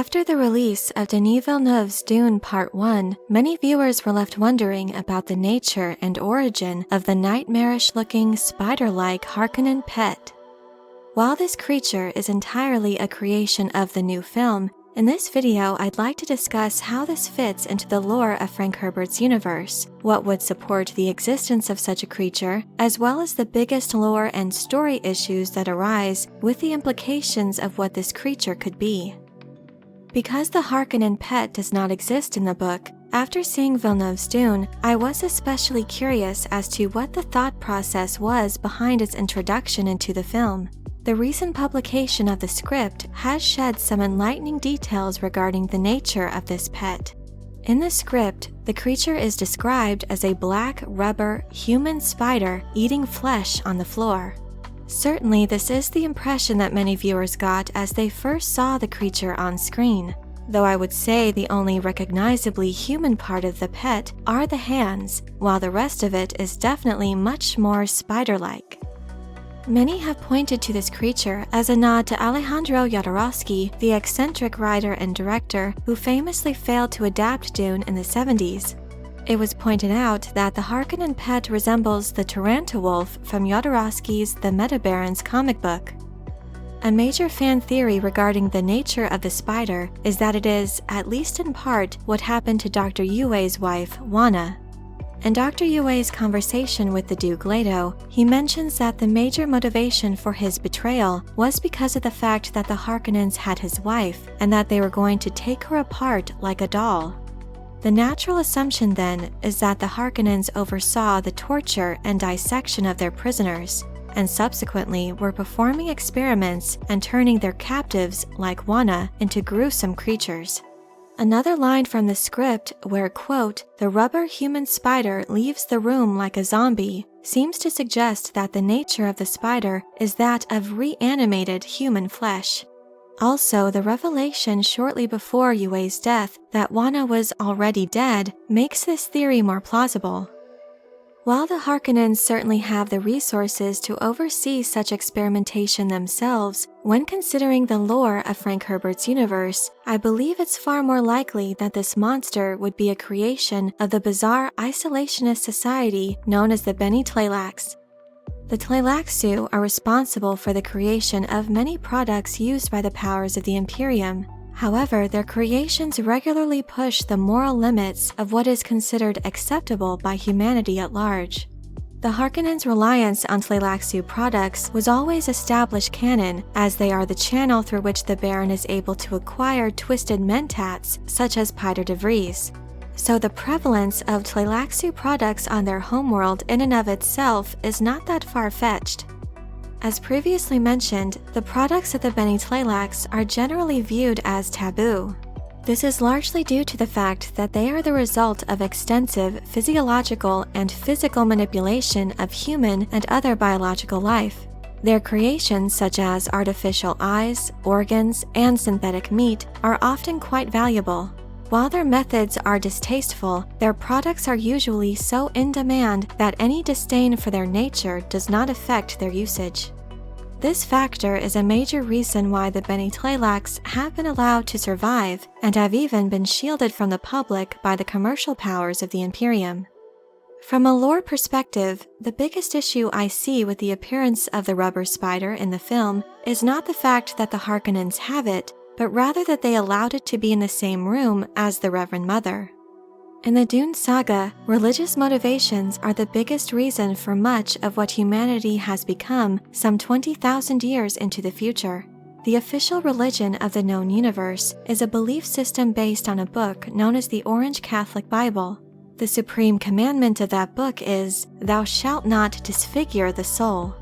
After the release of Denis Villeneuve's Dune Part 1, many viewers were left wondering about the nature and origin of the nightmarish-looking, spider-like Harkonnen pet. While this creature is entirely a creation of the new film, in this video I'd like to discuss how this fits into the lore of Frank Herbert's universe, what would support the existence of such a creature, as well as the biggest lore and story issues that arise with the implications of what this creature could be. Because the Harkonnen pet does not exist in the book, after seeing Villeneuve's Dune, I was especially curious as to what the thought process was behind its introduction into the film. The recent publication of the script has shed some enlightening details regarding the nature of this pet. In the script, the creature is described as a black, rubber, human spider eating flesh on the floor. Certainly, this is the impression that many viewers got as they first saw the creature on screen, though I would say the only recognizably human part of the pet are the hands, while the rest of it is definitely much more spider-like. Many have pointed to this creature as a nod to Alejandro Jodorowsky, the eccentric writer and director who famously failed to adapt Dune in the 70s. It was pointed out that the Harkonnen pet resembles the Tarantawolf from Jodorowsky's The Metabarons comic book. A major fan theory regarding the nature of the spider is that it is, at least in part, what happened to Dr. Yue's wife, Wanna. In Dr. Yue's conversation with the Duke Leto, he mentions that the major motivation for his betrayal was because of the fact that the Harkonnens had his wife and that they were going to take her apart like a doll. The natural assumption then is that the Harkonnens oversaw the torture and dissection of their prisoners, and subsequently were performing experiments and turning their captives, like Wanna, into gruesome creatures. Another line from the script where, quote, "the rubber human spider leaves the room like a zombie," seems to suggest that the nature of the spider is that of reanimated human flesh. Also, the revelation shortly before Yue's death that Wanna was already dead makes this theory more plausible. While the Harkonnens certainly have the resources to oversee such experimentation themselves, when considering the lore of Frank Herbert's universe, I believe it's far more likely that this monster would be a creation of the bizarre isolationist society known as the Bene Tleilax. The Tleilaxu are responsible for the creation of many products used by the powers of the Imperium. However, their creations regularly push the moral limits of what is considered acceptable by humanity at large. The Harkonnens' reliance on Tleilaxu products was always established canon, as they are the channel through which the Baron is able to acquire twisted mentats such as Piter de Vries. So the prevalence of Tleilaxu products on their homeworld in and of itself is not that far-fetched. As previously mentioned, the products of the Bene Tleilax are generally viewed as taboo. This is largely due to the fact that they are the result of extensive physiological and physical manipulation of human and other biological life. Their creations, such as artificial eyes, organs, and synthetic meat, are often quite valuable. While their methods are distasteful, their products are usually so in demand that any disdain for their nature does not affect their usage. This factor is a major reason why the Bene Tleilax have been allowed to survive and have even been shielded from the public by the commercial powers of the Imperium. From a lore perspective, the biggest issue I see with the appearance of the rubber spider in the film is not the fact that the Harkonnens have it, but rather that they allowed it to be in the same room as the Reverend Mother. In the Dune saga, religious motivations are the biggest reason for much of what humanity has become some 20,000 years into the future. The official religion of the known universe is a belief system based on a book known as the Orange Catholic Bible. The supreme commandment of that book is, "Thou shalt not disfigure the soul."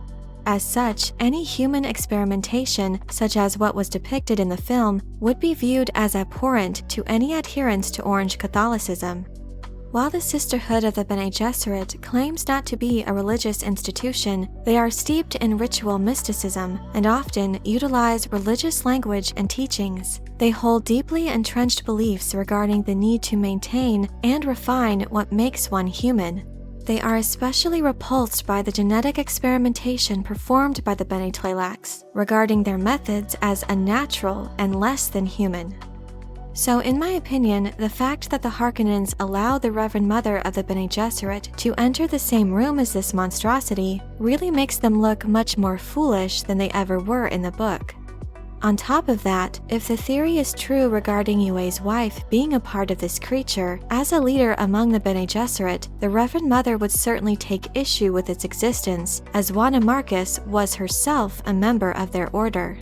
As such, any human experimentation, such as what was depicted in the film, would be viewed as abhorrent to any adherents to Orange Catholicism. While the Sisterhood of the Bene Gesserit claims not to be a religious institution, they are steeped in ritual mysticism and often utilize religious language and teachings. They hold deeply entrenched beliefs regarding the need to maintain and refine what makes one human. They are especially repulsed by the genetic experimentation performed by the Bene Tleilax, regarding their methods as unnatural and less than human. So in my opinion, the fact that the Harkonnens allowed the Reverend Mother of the Bene Gesserit to enter the same room as this monstrosity really makes them look much more foolish than they ever were in the book. On top of that, if the theory is true regarding Yue's wife being a part of this creature, as a leader among the Bene Gesserit, the Reverend Mother would certainly take issue with its existence, as Juana Marcus was herself a member of their order.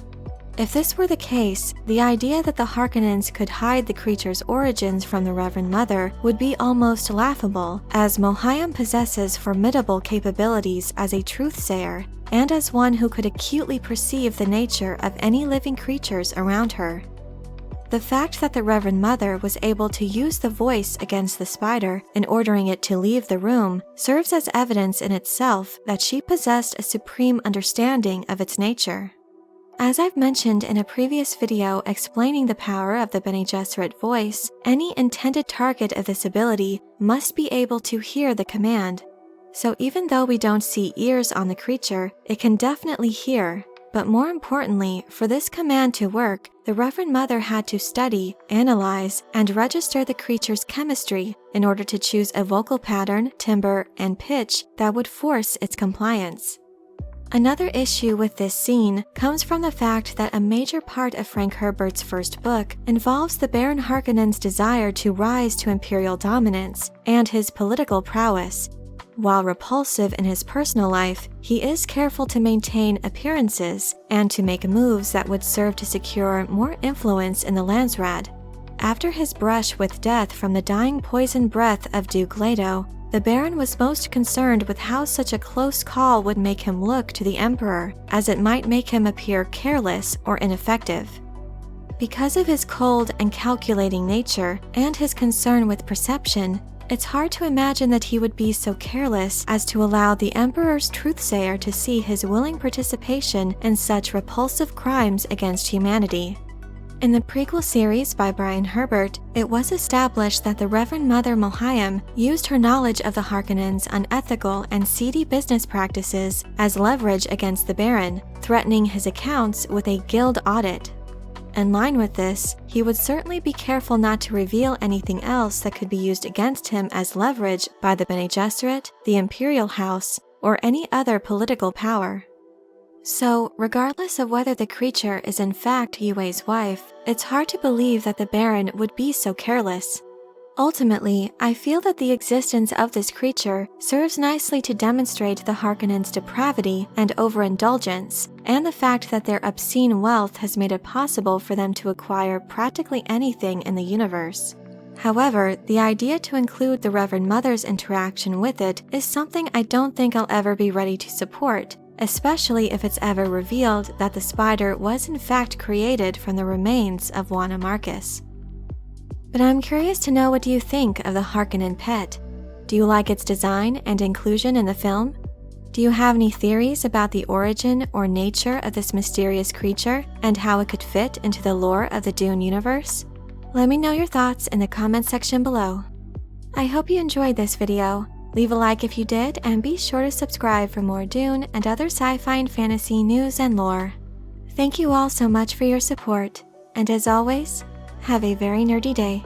If this were the case, the idea that the Harkonnens could hide the creature's origins from the Reverend Mother would be almost laughable, as Mohiam possesses formidable capabilities as a truthsayer, and as one who could acutely perceive the nature of any living creatures around her. The fact that the Reverend Mother was able to use the voice against the spider in ordering it to leave the room serves as evidence in itself that she possessed a supreme understanding of its nature. As I've mentioned in a previous video explaining the power of the Bene Gesserit voice, any intended target of this ability must be able to hear the command. So even though we don't see ears on the creature, it can definitely hear. But more importantly, for this command to work, the Reverend Mother had to study, analyze, and register the creature's chemistry in order to choose a vocal pattern, timbre, and pitch that would force its compliance. Another issue with this scene comes from the fact that a major part of Frank Herbert's first book involves the Baron Harkonnen's desire to rise to Imperial dominance and his political prowess. While repulsive in his personal life, he is careful to maintain appearances and to make moves that would serve to secure more influence in the Landsraad. After his brush with death from the dying poison breath of Duke Leto, the Baron was most concerned with how such a close call would make him look to the Emperor, as it might make him appear careless or ineffective. Because of his cold and calculating nature and his concern with perception, it's hard to imagine that he would be so careless as to allow the Emperor's truthsayer to see his willing participation in such repulsive crimes against humanity. In the prequel series by Frank Herbert, it was established that the Reverend Mother Mohiam used her knowledge of the Harkonnens' unethical and seedy business practices as leverage against the Baron, threatening his accounts with a guild audit. In line with this, he would certainly be careful not to reveal anything else that could be used against him as leverage by the Bene Gesserit, the Imperial House, or any other political power. So, regardless of whether the creature is in fact Yue's wife, it's hard to believe that the Baron would be so careless. Ultimately, I feel that the existence of this creature serves nicely to demonstrate the Harkonnens' depravity and overindulgence, and the fact that their obscene wealth has made it possible for them to acquire practically anything in the universe. However, the idea to include the Reverend Mother's interaction with it is something I don't think I'll ever be ready to support, especially if it's ever revealed that the spider was in fact created from the remains of Juana Marcus. But I'm curious to know, what do you think of the Harkonnen pet? Do you like its design and inclusion in the film? Do you have any theories about the origin or nature of this mysterious creature and how it could fit into the lore of the Dune universe? Let me know your thoughts in the comment section below. I hope you enjoyed this video. Leave a like if you did, and be sure to subscribe for more Dune and other sci-fi and fantasy news and lore. Thank you all so much for your support, and as always, have a very nerdy day.